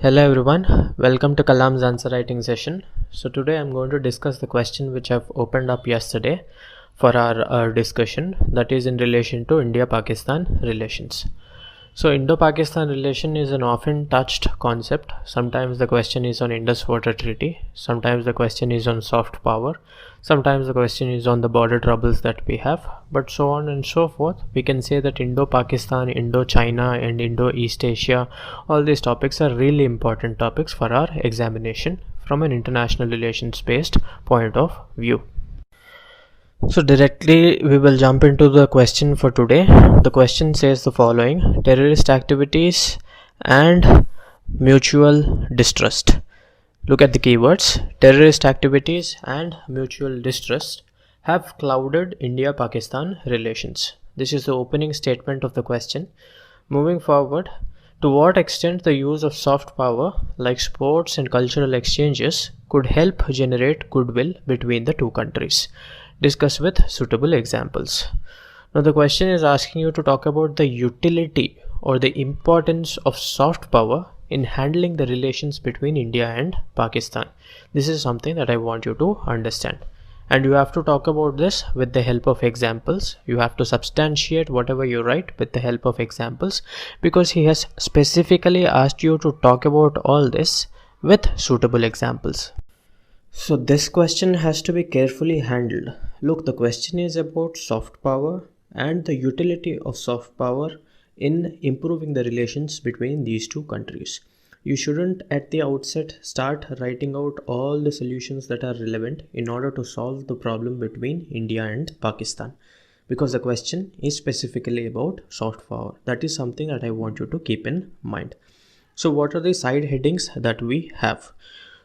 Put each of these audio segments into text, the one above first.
Hello everyone, welcome to Kalam's answer writing session. So today I'm going to discuss the question which I've opened up yesterday for our discussion, that is in relation to India-Pakistan relations. So Indo-Pakistan relation is an often touched concept. Sometimes the question is on Indus Water Treaty, sometimes the question is on soft power, sometimes the question is on the border troubles that we have, but so on and so forth. We can say that Indo-Pakistan, Indo-China and Indo-East Asia, all these topics are really important topics for our examination from an international relations based point of view. So directly we will jump into the question for today. The question says the following: terrorist activities and mutual distrust. Look at the keywords. Terrorist activities and mutual distrust have clouded India-Pakistan relations. This is the opening statement of the question. Moving forward, to what extent the use of soft power like sports and cultural exchanges could help generate goodwill between the two countries? Discuss with suitable examples. Now the question is asking you to talk about the utility or the importance of soft power in handling the relations between India and Pakistan. This is something that I want you to understand. And you have to talk about this with the help of examples. You have to substantiate whatever you write with the help of examples, because he has specifically asked you to talk about all this with suitable examples. So this question has to be carefully handled. Look, the question is about soft power and the utility of soft power in improving the relations between these two countries. You shouldn't at the outset start writing out all the solutions that are relevant in order to solve the problem between India and Pakistan, because the question is specifically about soft power. That is something that I want you to keep in mind. So what are the side headings that we have?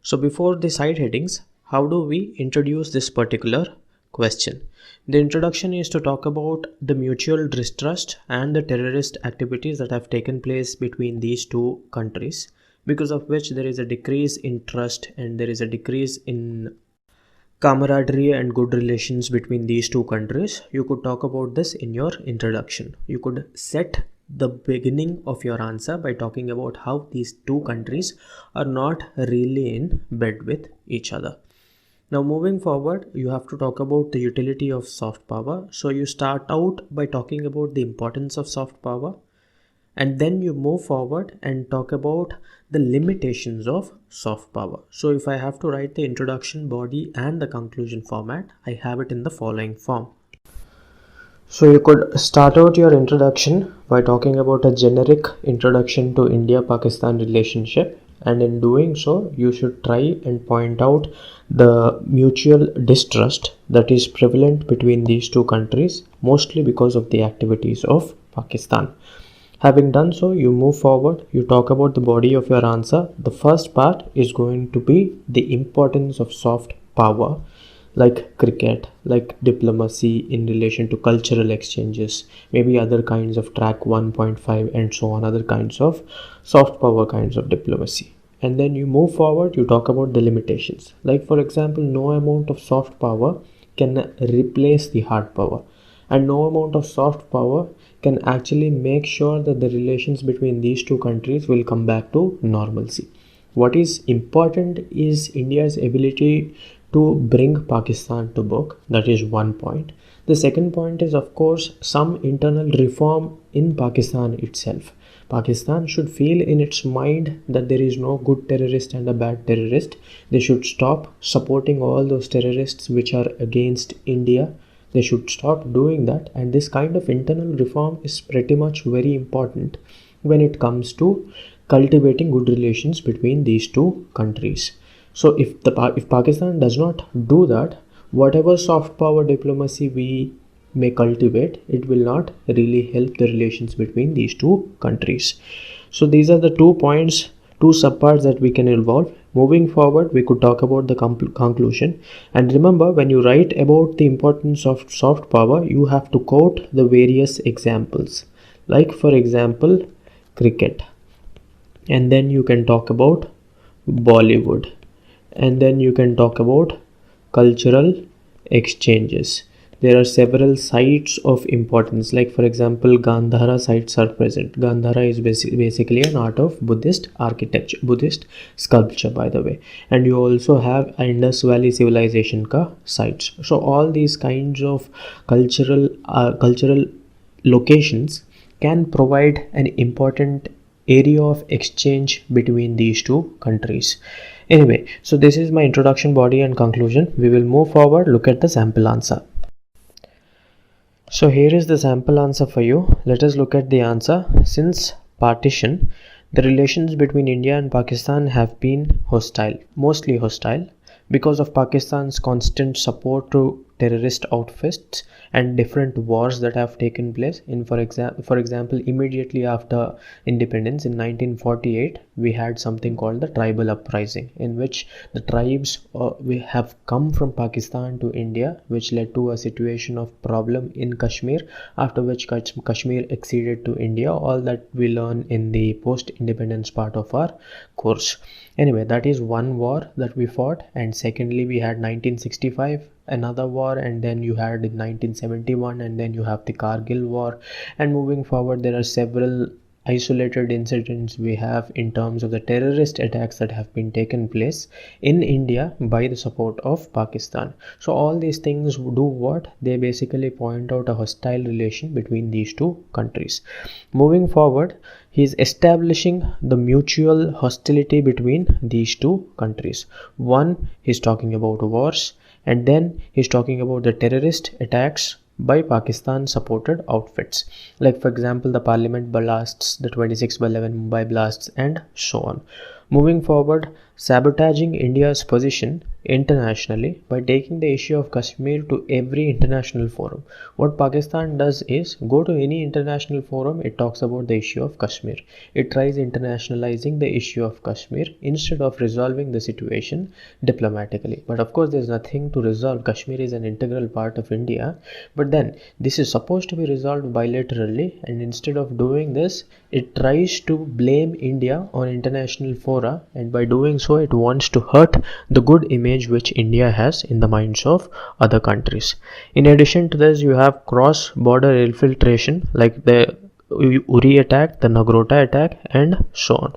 So before the side headings, how do we introduce this particular question? The introduction is to talk about the mutual distrust and the terrorist activities that have taken place between these two countries, because of which there is a decrease in trust and there is a decrease in camaraderie and good relations between these two countries. You could talk about this in your introduction. You could set the beginning of your answer by talking about how these two countries are not really in bed with each other. Now moving forward, you have to talk about the utility of soft power. So you start out by talking about the importance of soft power, and then you move forward and talk about the limitations of soft power. So if I have to write the introduction, body and the conclusion format, I have it in the following form. So you could start out your introduction by talking about a generic introduction to India-Pakistan relationship, and in doing so you should try and point out the mutual distrust that is prevalent between these two countries, mostly because of the activities of Pakistan. Having done so, you move forward, you talk about the body of your answer. The first part is going to be the importance of soft power, like cricket, like diplomacy in relation to cultural exchanges, maybe other kinds of track 1.5 and so on, other kinds of soft power kinds of diplomacy. And then you move forward, you talk about the limitations. Like for example, no amount of soft power can replace the hard power, and no amount of soft power can actually make sure that the relations between these two countries will come back to normalcy. What is important is India's ability to bring Pakistan to book. That is one point. The second point is, of course, some internal reform in Pakistan itself. Pakistan should feel in its mind that there is no good terrorist and a bad terrorist. They should stop supporting all those terrorists which are against India. They should stop doing that, and this kind of internal reform is pretty much very important when it comes to cultivating good relations between these two countries. So if Pakistan does not do that, whatever soft power diplomacy we may cultivate, it will not really help the relations between these two countries. So these are the 2 points, 2 subparts that we can involve. Moving forward, we could talk about the conclusion. And remember, when you write about the importance of soft power, you have to quote the various examples. Like for example, cricket. And then you can talk about Bollywood. And then you can talk about cultural exchanges. there are several sites of importance, like for example Gandhara sites are present. Gandhara is basically an art of Buddhist architecture, Buddhist sculpture, by the way. And you also have Indus Valley civilization ka sites. So all these kinds of cultural locations can provide an important area of exchange between these two countries. Anyway, so this is my introduction, body and conclusion. We will move forward, look at the sample answer. So here is the sample answer for you. Let us look at the answer. Since partition, the relations between India and Pakistan have been hostile, mostly hostile, because of Pakistan's constant support to terrorist outfits and different wars that have taken place. For example, immediately after independence in 1948, we had something called the tribal uprising, in which the tribes we have come from Pakistan to India, which led to a situation of problem in Kashmir, after which Kashmir acceded to India. All that we learn in the post-independence part of our course. Anyway, that is one war that we fought. And secondly, we had 1965, another war, and then you had in 1971, and then you have the Kargil war. And moving forward, there are several isolated incidents we have in terms of the terrorist attacks that have been taken place in India by the support of Pakistan. So all these things do what? They basically point out a hostile relation between these two countries. Moving forward, he is establishing the mutual hostility between these two countries. One, he's talking about wars, and then he's talking about the terrorist attacks by Pakistan supported outfits, like for example the Parliament blasts, the 26/11 Mumbai blasts, and so on. Moving forward, sabotaging India's position internationally by taking the issue of Kashmir to every international forum. What Pakistan does is go to any international forum, it talks about the issue of Kashmir. It tries internationalizing the issue of Kashmir instead of resolving the situation diplomatically. But of course, there's nothing to resolve. Kashmir is an integral part of India. But then this is supposed to be resolved bilaterally, and instead of doing this, it tries to blame India on international fora, and by doing so, it wants to hurt the good image which India has in the minds of other countries. In addition to this, you have cross-border infiltration, like the Uri attack, the Nagrota attack, and so on.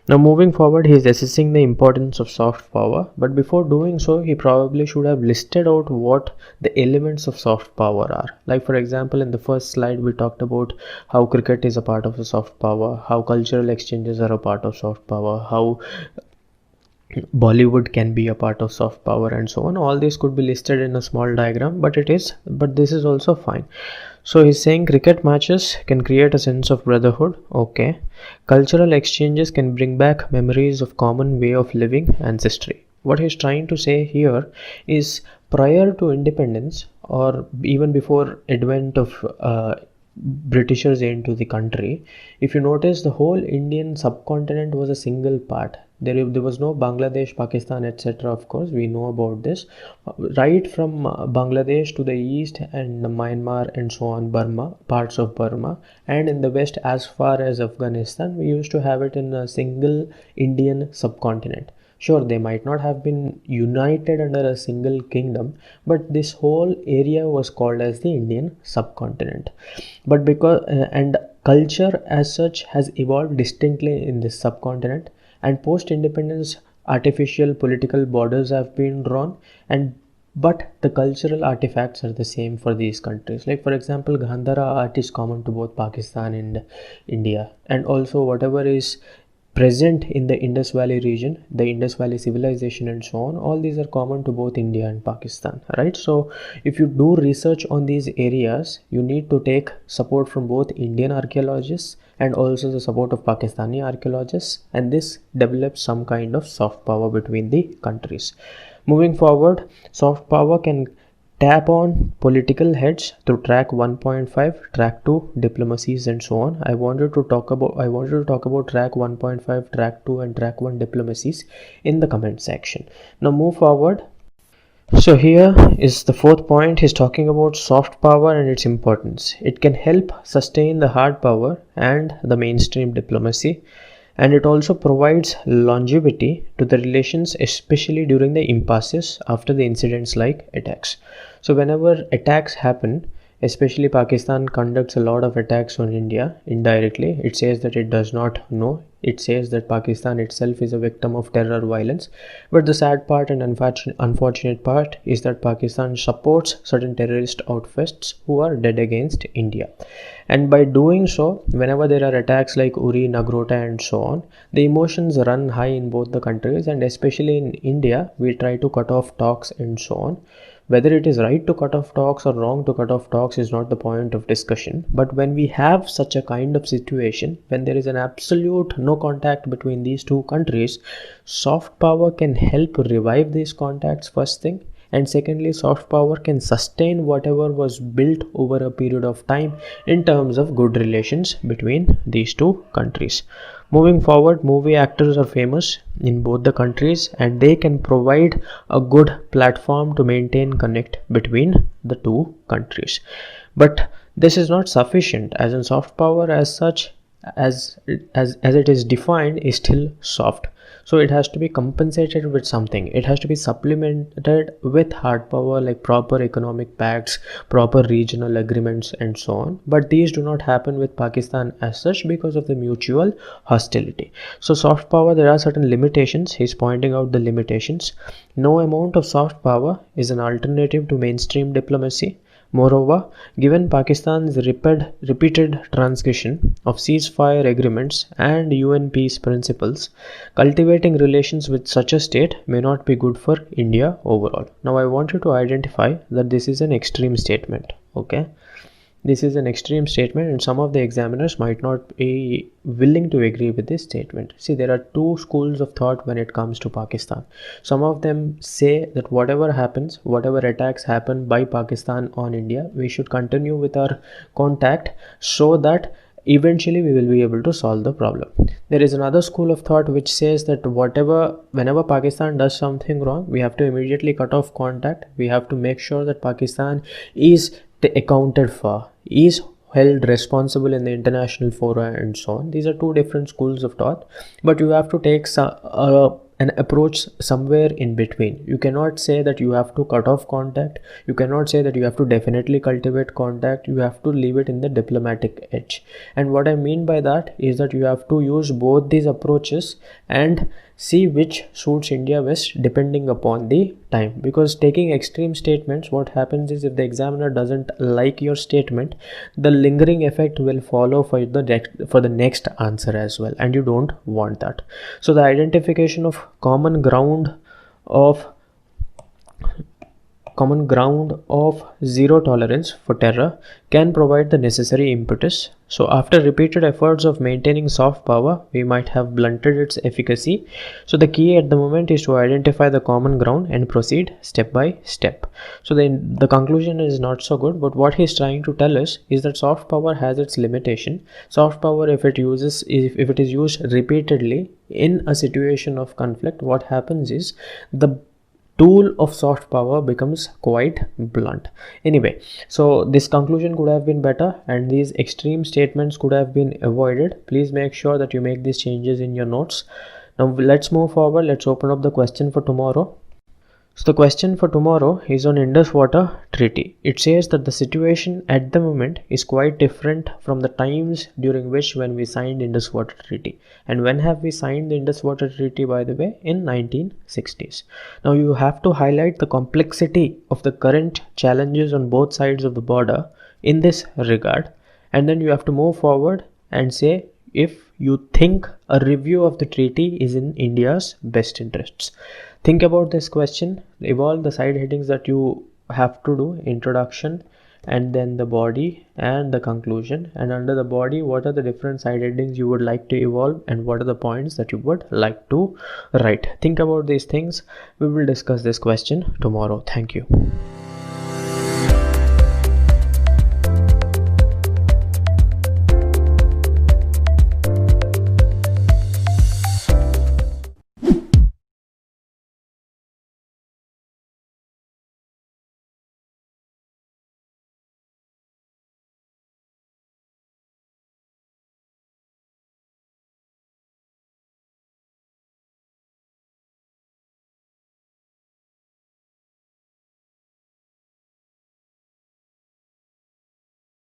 Now moving forward, he is assessing the importance of soft power, but before doing so, he probably should have listed out what the elements of soft power are. Like for example, in the first slide, we talked about how cricket is a part of the soft power, how cultural exchanges are a part of soft power, how Bollywood can be a part of soft power, and so on. All this could be listed in a small diagram, but this is also fine. So he's saying cricket matches can create a sense of brotherhood. Okay. Cultural exchanges can bring back memories of common way of living, ancestry. What he's trying to say here is prior to independence, or even before advent of Britishers into the country, if you notice, the whole Indian subcontinent was a single part. There was no Bangladesh, Pakistan, etc. Of course, we know about this. Right from Bangladesh to the east and Myanmar and so on, Burma, parts of Burma, and in the west as far as Afghanistan, we used to have it in a single Indian subcontinent. Sure, they might not have been united under a single kingdom, but this whole area was called as the Indian subcontinent. But because and culture as such has evolved distinctly in this subcontinent, and post-independence artificial political borders have been drawn, but the cultural artifacts are the same for these countries. Like for example, Gandhara art is common to both Pakistan and India, and also whatever is present in the Indus Valley region, the Indus Valley civilization and so on, all these are common to both India and Pakistan, right? So if you do research on these areas, you need to take support from both Indian archaeologists and also the support of Pakistani archaeologists, and this develops some kind of soft power between the countries. Moving forward, soft power can tap on political heads through track 1.5, track 2, diplomacies and so on. I wanted to talk about track 1.5, track 2 and track 1 diplomacies in the comment section. Now move forward. So here is the fourth point. He's talking about soft power and its importance. It can help sustain the hard power and the mainstream diplomacy. and it also provides longevity to the relations, especially during the impasses after the incidents like attacks. So whenever attacks happen, especially Pakistan conducts a lot of attacks on India indirectly. It says that it does not know. It says that Pakistan itself is a victim of terror violence. But the sad part and unfortunate part is that Pakistan supports certain terrorist outfits who are dead against India. And by doing so, whenever there are attacks like Uri, Nagrota and so on, the emotions run high in both the countries, and especially in India, we try to cut off talks and so on. Whether it is right to cut off talks or wrong to cut off talks is not the point of discussion. But when we have such a kind of situation, when there is an absolute no contact between these two countries, soft power can help revive these contacts, first thing. And secondly, soft power can sustain whatever was built over a period of time in terms of good relations between these two countries. Moving forward, movie actors are famous in both the countries, and they can provide a good platform to maintain connect between the two countries. But this is not sufficient, as in soft power as such, as it is defined, is still soft. So it has to be compensated with something. It has to be supplemented with hard power, like proper economic pacts, proper regional agreements and so on. But these do not happen with Pakistan as such because of the mutual hostility. So soft power, there are certain limitations. He's pointing out the limitations. No amount of soft power is an alternative to mainstream diplomacy. Moreover, given Pakistan's repeated transgression of ceasefire agreements and UN peace principles, cultivating relations with such a state may not be good for India overall. Now, I want you to identify that this is an extreme statement. Okay, this is an extreme statement, and some of the examiners might not be willing to agree with this statement. See, there are two schools of thought when it comes to Pakistan. Some of them say that whatever happens, whatever attacks happen by Pakistan on India, we should continue with our contact so that eventually we will be able to solve the problem. There is another school of thought which says that whenever Pakistan does something wrong, we have to immediately cut off contact. We have to make sure that Pakistan is accounted for, is held responsible in the international fora and so on. These are two different schools of thought, but you have to take an approach somewhere in between. You cannot say that you have to cut off contact. You cannot say that you have to definitely cultivate contact. You have to leave it in the diplomatic edge. And what I mean by that is that you have to use both these approaches and see which suits India best depending upon the time. Because taking extreme statements, what happens is if the examiner doesn't like your statement, the lingering effect will follow for the next answer as well, and you don't want that. So the identification of common ground of zero tolerance for terror can provide the necessary impetus. So after repeated efforts of maintaining soft power, we might have blunted its efficacy. So the key at the moment is to identify the common ground and proceed step by step. So the conclusion is not so good, but what he's trying to tell us is that soft power has its limitation. Soft power, if it is used repeatedly in a situation of conflict, what happens is the tool of soft power becomes quite blunt. Anyway, so this conclusion could have been better and these extreme statements could have been avoided. Please make sure that you make these changes in your notes. Now let's move forward. Let's open up the question for tomorrow. So the question for tomorrow is on Indus Water Treaty. It says that the situation at the moment is quite different from the times during when we signed Indus Water Treaty. And when have we signed the Indus Water Treaty, by the way? In 1960s. Now you have to highlight the complexity of the current challenges on both sides of the border in this regard. And then you have to move forward and say if you think a review of the treaty is in India's best interests. Think about this question, evolve the side headings that you have to do: introduction, and then the body and the conclusion. And under the body, what are the different side headings you would like to evolve and what are the points that you would like to write. Think about these things. We will discuss this question tomorrow. Thank you.